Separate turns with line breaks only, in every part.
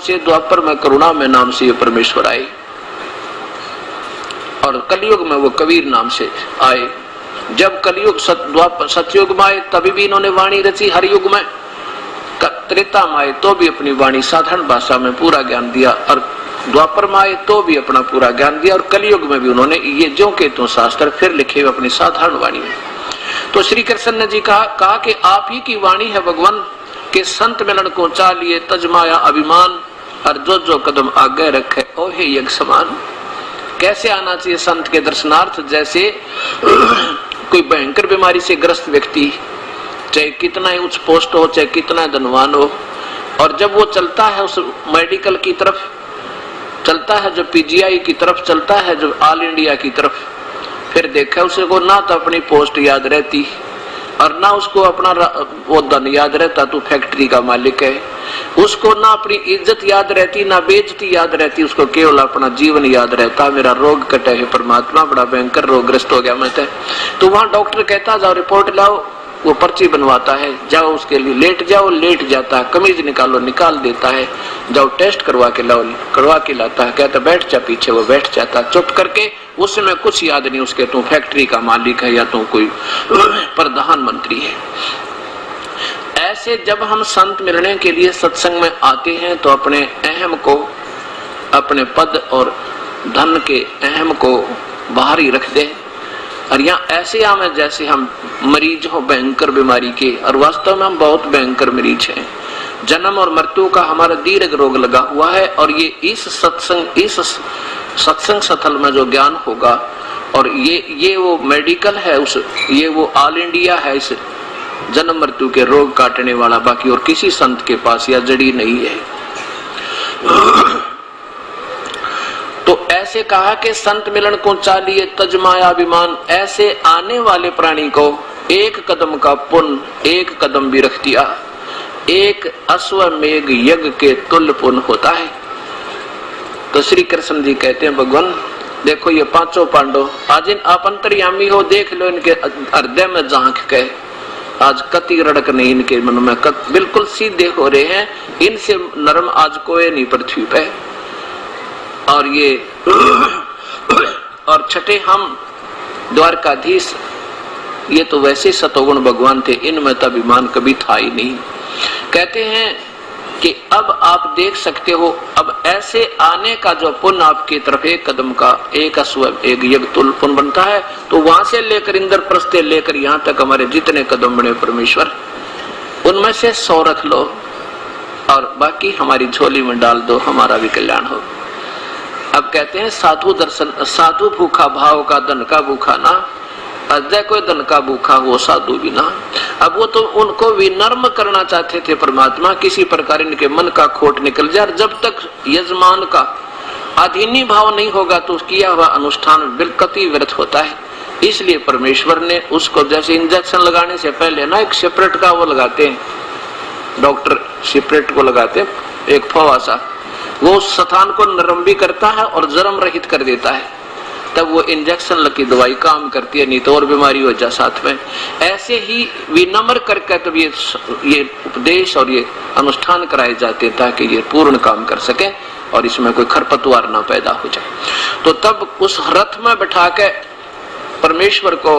से, द्वापर में करुणा में नाम से ये परमेश्वर आए, और कलयुग में वो कबीर नाम से आए। जब कलयुग सतयुग में आए तभी भी इन्होंने वाणी रची, हर युग में। त्रेता में आए तो भी अपनी वाणी साधारण भाषा में पूरा ज्ञान दिया, और द्वापर में आए तो भी अपना पूरा ज्ञान दिया, और कलयुग में भी उन्होंने ये जो के तो शास्त्र फिर लिखे हुए अपनी साधारण वाणी में। तो श्री कृष्ण ने जी कहा कि आप ही की वाणी है भगवान के संत मिलन को चा लिए तजमाया अभिमान, और जो कदम आगे रखे ओहे यज्ञ समान। कैसे आना चाहिए संत के दर्शनार्थ? जैसे कोई भयंकर बीमारी से ग्रस्त व्यक्ति, चाहे कितना ही उच्च पोस्ट हो, चाहे कितना धनवान हो, और जब वो चलता है उस मेडिकल की तरफ चलता है, जो पीजीआई की तरफ चलता है, जो ऑल इंडिया की तरफ, फिर देखा उसको ना तो अपनी पोस्ट याद रहती और ना उसको अपना वो धन याद रहता, तू फैक्ट्री का मालिक है। उसको ना अपनी इज्जत याद रहती, ना बेइज्जती याद रहती, उसको केवल अपना जीवन याद रहता। मेरा रोग कटे है परमात्मा, बड़ा भयंकर रोगग्रस्त हो गया मैं। तो वहां डॉक्टर कहता जाओ रिपोर्ट लाओ, वो पर्ची बनवाता है, जाओ उसके लिए लेट जाओ, लेट जाता है, कमीज निकालो, निकाल देता है, जाओ टेस्ट करवा के लाओ, करवा के लाता है, कहता बैठ जा पीछे, वो बैठ जाता चुप करके। उस समय कुछ याद नहीं उसके, तू फैक्ट्री का मालिक है या तू कोई प्रधानमंत्री है। ऐसे जब हम संत मिलने के लिए सत्संग में आते हैं तो अपने अहम को, अपने पद और धन के अहम को बाहर ही रख दे, और यहाँ ऐसे हमें जैसे हम मरीज हो भयंकर बीमारी के, और वास्तव में हम बहुत भयंकर मरीज हैं। जन्म और मृत्यु का हमारा दीर्घ रोग लगा हुआ है, और ये इस सत्संग स्थल में जो ज्ञान होगा, और ये वो मेडिकल है, ये वो ऑल इंडिया है इस जन्म मृत्यु के रोग काटने वाला, बाकी और किसी संत के पास या जड़ी नहीं है। तो ऐसे कहा कि संत मिलन को चालिए तजमाया अभिमान, ऐसे आने वाले प्राणी को एक कदम का पुण्य एक कदम भी रख दिया, एक अश्वमेघ यज्ञ के तुल्य पुण्य होता है। तो श्री कृष्ण जी कहते हैं भगवान देखो ये पांचों पांडव आज इन आप अंतर्यामी हो, देख लो इनके हृदय में झांक के, आज कति रड़क नहीं इनके मन में, बिल्कुल सीधे हो रहे हैं, इनसे नरम आज कोई नहीं पृथ्वी पे। और ये और छठे हम द्वारकाधीश, ये तो वैसे सतोगुण भगवान थे, इनमें तो अभिमान कभी था ही नहीं। कहते हैं कि अब आप देख सकते हो, अब ऐसे आने का जो पुण्य आपकी तरफ एक कदम का एक अश्व एक यज्ञ तुल्य पुण्य बनता है, तो वहां से लेकर इंद्रप्रस्थ से लेकर यहाँ तक हमारे जितने कदम बने परमेश्वर, उनमें से 100 रख लो और बाकी हमारी झोली में डाल दो, हमारा भी कल्याण हो। अब कहते हैं साधु दर्शन, साधु भूखा भाव का, धन का भूखा ना, अजय कोई धन का भूखा वो साधु भी ना। अब वो तो उनको विनम्र करना चाहते थे परमात्मा, किसी प्रकार इनके मन का खोट निकल जाए। जब तक यजमान का अधीनी भाव नहीं होगा तो किया हुआ अनुष्ठान बिल्कुल व्यर्थ होता है। इसलिए परमेश्वर ने उसको, जैसे इंजेक्शन लगाने से पहले ना एक सेपरेट का वो लगाते हैं, डॉक्टर सेपरेट को लगाते हैं, एक फवा सा, वो उस स्थान को नरम भी करता है और जरम रहित कर देता है, तब वो इंजेक्शन लगी दवाई काम करती है, नहीं तो और बीमारी हो जाए साथ में। ऐसे ही विनम्र करके तब ये उपदेश और ये अनुष्ठान कराए जाते ताकि ये पूर्ण काम कर सके और इसमें कोई खरपतवार ना पैदा हो जाए। तो तब उस रथ में बैठा के परमेश्वर को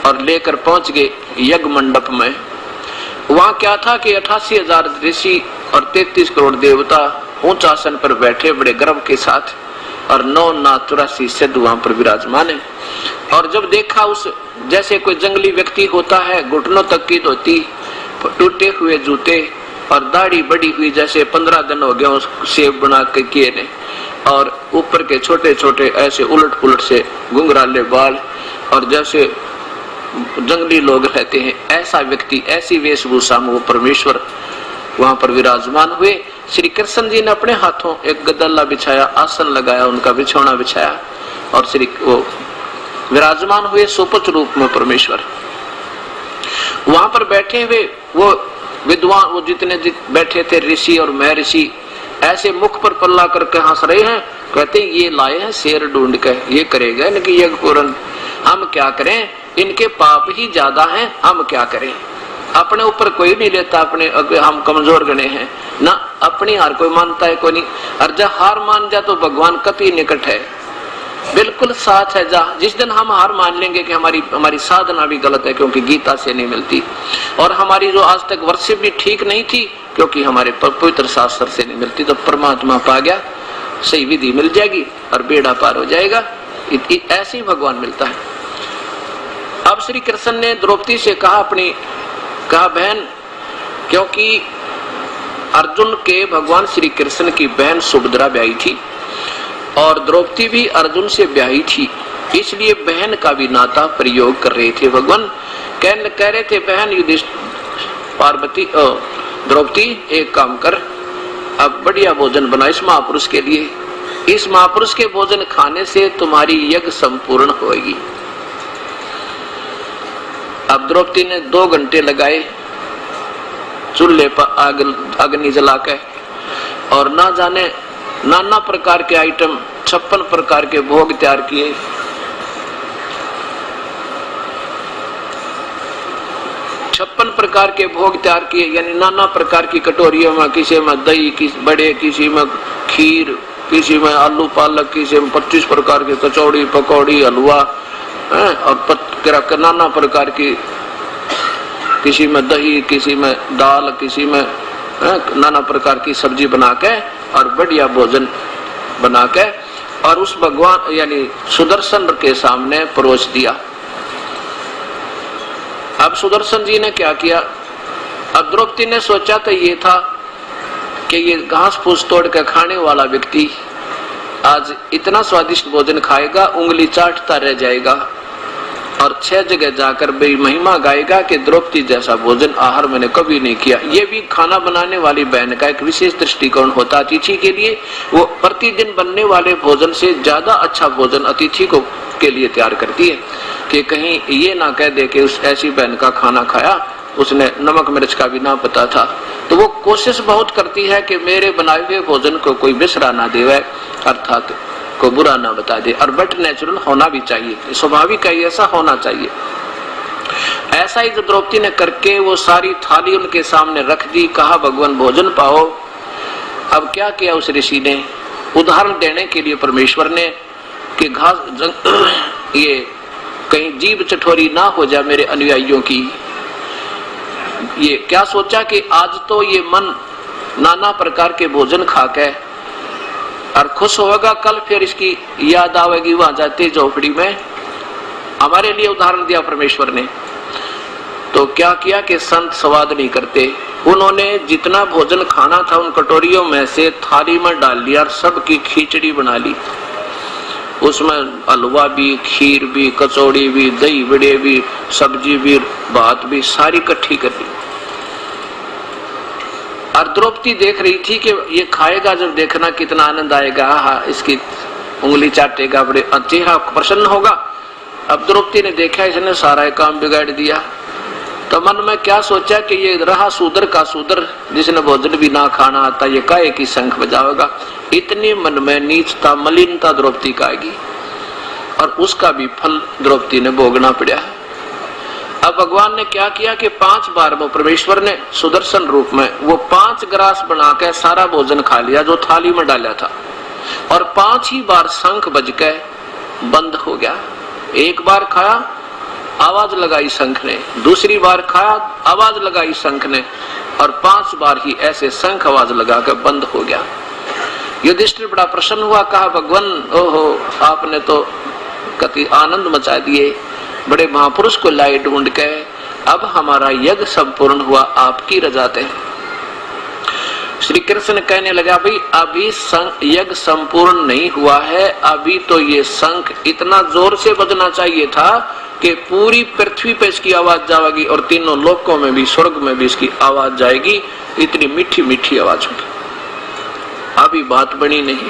और लेकर पहुंच गए यज्ञ मंडप में। वहां क्या था कि 88,000 ऋषि और 33 करोड़ देवता ऊंच आसन पर बैठे बड़े गर्व के साथ, और 9,84 सिद्ध वहां पर विराजमान है। और जब देखा उस, जैसे कोई जंगली व्यक्ति होता है, घुटनों तक की धोती, टूटे हुए जूते और दाढ़ी बड़ी हुई, जैसे 15 दिन हो गया उस सेब बना के किए ने, और ऊपर के छोटे छोटे ऐसे उलट पुलट से घुंघराले बाल, और जैसे जंगली लोग रहते हैं ऐसा व्यक्ति, ऐसी वेशभूषा में वो परमेश्वर वहां पर विराजमान हुए। श्री कृष्ण जी ने अपने हाथों एक गद्दला बिछाया, आसन लगाया, उनका बिछौना बिछाया, और श्री वो विराजमान हुए सुपच रूप में परमेश्वर। वहां पर बैठे हुए वो विद्वान, वो जितने बैठे थे ऋषि और महर्षि, ऐसे मुख पर पल्ला करके हंस रहे हैं, कहते हैं ये लाए हैं शेर ढूंढ के, ये करेगा इनकी यज्ञ पूर्ण, हम क्या करें, इनके पाप ही ज्यादा हैं, हम क्या करें। अपने ऊपर कोई नहीं लेता, अपने हम कमजोर गणे हैं ना, अपनी हार कोई मानता है कोई नहीं। और जब हार मान जा तो भगवान कति निकट है, बिल्कुल साथ है। जा जिस दिन हम हार मान लेंगे कि हमारी साधना भी गलत है क्योंकि गीता से नहीं मिलती, और हमारी जो आज तक वर्षिप भी ठीक नहीं थी क्योंकि हमारे पवित्र शास्त्र से नहीं मिलती, तो परमात्मा पा गया, सही विधि मिल जाएगी और बेड़ा पार हो जाएगा। ऐसे ही भगवान मिलता है। अब श्री कृष्ण ने द्रौपदी से कहा बहन, क्योंकि अर्जुन के भगवान श्री कृष्ण की बहन सुभद्रा ब्याही थी और द्रौपदी भी अर्जुन से ब्याही थी, इसलिए बहन का भी नाता प्रयोग कर रहे थे भगवान। कह रहे थे बहन पार्वती द्रौपदी एक काम कर, अब बढ़िया भोजन बना इस महापुरुष के लिए, इस महापुरुष के भोजन खाने से तुम्हारी यज्ञ संपूर्ण होगी। अब द्रौपदी ने 2 घंटे लगाए चूल्हे पर अग्नि जला के, और ना जाने नाना प्रकार के आइटम 56 प्रकार के भोग तैयार किए। प्रकार के भोग तैयार किए, यानी नाना प्रकार की कटोरियों में, किसी में दही, किसी बड़े, किसी में खीर, किसी में आलू पालक, किसी में 25 प्रकार के कचौड़ी पकौड़ी हलवा, और नाना प्रकार की, किसी में दही, किसी में दाल, किसी में नाना प्रकार की सब्जी बना के और बढ़िया भोजन बना के और उस भगवान यानी सुदर्शन के सामने परोस दिया। अब सुदर्शन जी ने क्या किया, अब द्रौपदी ने सोचा तो ये था कि ये घास फूस तोड़ कर खाने वाला व्यक्ति आज इतना स्वादिष्ट भोजन खाएगा, उंगली चाटता रह जाएगा और 6 जगह जाकर भी महिमा गाएगा कि द्रौपदी जैसा भोजन आहार मैंने कभी नहीं किया। ये भी खाना बनाने वाली बहन का एक विशेष दृष्टिकोण होता अतिथि के लिए, वो प्रतिदिन बनने वाले भोजन से ज्यादा अच्छा भोजन अतिथि को के लिए तैयार करती है कि कहीं ये ना कह दे कि उस ऐसी बहन का खाना खाया उसने नमक मिर्च का भी ना पता था। तो वो कोशिश बहुत करती है कि मेरे बनाए हुए भोजन को कोई बिसरा ना देवे, अर्थात को बुरा ना बता दे, और बट नेचुरल होना भी चाहिए, स्वाभाविक है, ऐसा होना चाहिए। ऐसा ही जो द्रौपदी ने करके वो सारी थाली उनके सामने रख दी, कहा भगवान भोजन पाओ। अब क्या किया उस ऋषि ने, उदाहरण देने के लिए परमेश्वर ने कि घास ये कहीं जीभ चटोरी ना हो जाए मेरे अनुयायियों की, ये क्या सोचा कि आज तो ये मन नाना प्रकार के भोजन खा के और खुश होगा, कल फिर इसकी याद आवेगी वहां जाते झोपड़ी में। हमारे लिए उदाहरण दिया परमेश्वर ने। तो क्या किया कि संत स्वाद नहीं करते, उन्होंने जितना भोजन खाना था उन कटोरियों में से थाली में डाल लिया और सबकी खिचड़ी बना ली, उसमें हलवा भी, खीर भी, कचौड़ी भी, दही बड़े भी, सब्जी भी, भात भी, सारी इकट्ठी कर ली। और द्रौपदी देख रही थी कि ये खाएगा, जब देखना कितना आनंद आएगा, हाँ इसकी उंगली चाटेगा, बड़े चेहरा प्रसन्न होगा। अब द्रौपदी ने देखा इसने सारा काम बिगाड़ दिया, तो मन में क्या सोचा कि ये रहा शूद्र का शूद्र, जिसने भोजन भी ना खाना आता, ये काहे की शंख बजावेगा। इतनी मन में नीचता मलिनता द्रौपदी का आएगी और उसका भी फल द्रौपदी ने भोगना पड़ा। अब भगवान ने क्या किया कि 5 बार वो परमेश्वर ने सुदर्शन रूप में वो 5 ग्रास बना के सारा भोजन खा लिया जो थाली में डाला था, और 5 ही बार शंख बज के बंद हो गया। एक बार खाया, आवाज लगाई शंख ने, दूसरी बार खाया, आवाज लगाई शंख ने, और 5 बार ही ऐसे शंख आवाज लगाकर बंद हो गया। युधिष्ठिर बड़ा प्रसन्न हुआ, कहा भगवान ओहो आपने तो कति आनंद मचा दिए, बड़े महापुरुष को लाई ढूंढ के, अब हमारा यज्ञ संपूर्ण हुआ, आपकी रजाते। श्री कृष्ण कहने लगा भाई अभी यज्ञ संपूर्ण नहीं हुआ है, अभी तो ये शंख इतना जोर से बजना चाहिए था कि पूरी पृथ्वी पे इसकी आवाज जाएगी और तीनों लोकों में भी, स्वर्ग में भी इसकी आवाज जाएगी, इतनी मीठी मीठी आवाज होगी। अभी बात बनी नहीं।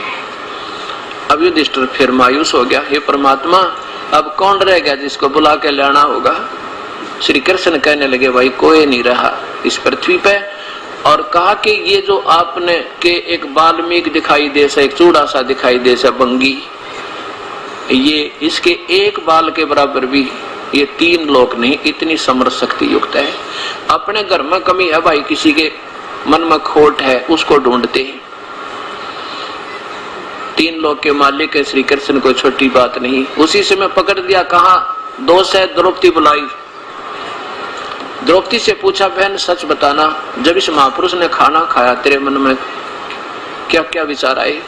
अब युधिष्ठिर फिर मायूस हो गया, हे परमात्मा अब कौन रह गया जिसको बुला के लाना होगा। श्री कृष्ण कहने लगे भाई कोई नहीं रहा इस पृथ्वी पे, और कहा कि ये जो आपने के एक वाल्मीकि दिखाई दे सा, एक चूड़ा सा दिखाई दे सा बंगी, ये इसके एक बाल के बराबर भी ये 3 लोक नहीं, इतनी समर्थ शक्ति युक्त है। अपने घर में कमी है भाई, किसी के मन में खोट है, उसको ढूंढते हैं। 3 लोक के मालिक है श्री कृष्ण, कोई छोटी बात नहीं। उसी से मैं पकड़ दिया, कहा दोष है, द्रौपदी बुलाई। द्रौपदी से पूछा, बहन सच बताना, जब इस महापुरुष ने खाना खाया तेरे मन में क्या क्या विचार आए?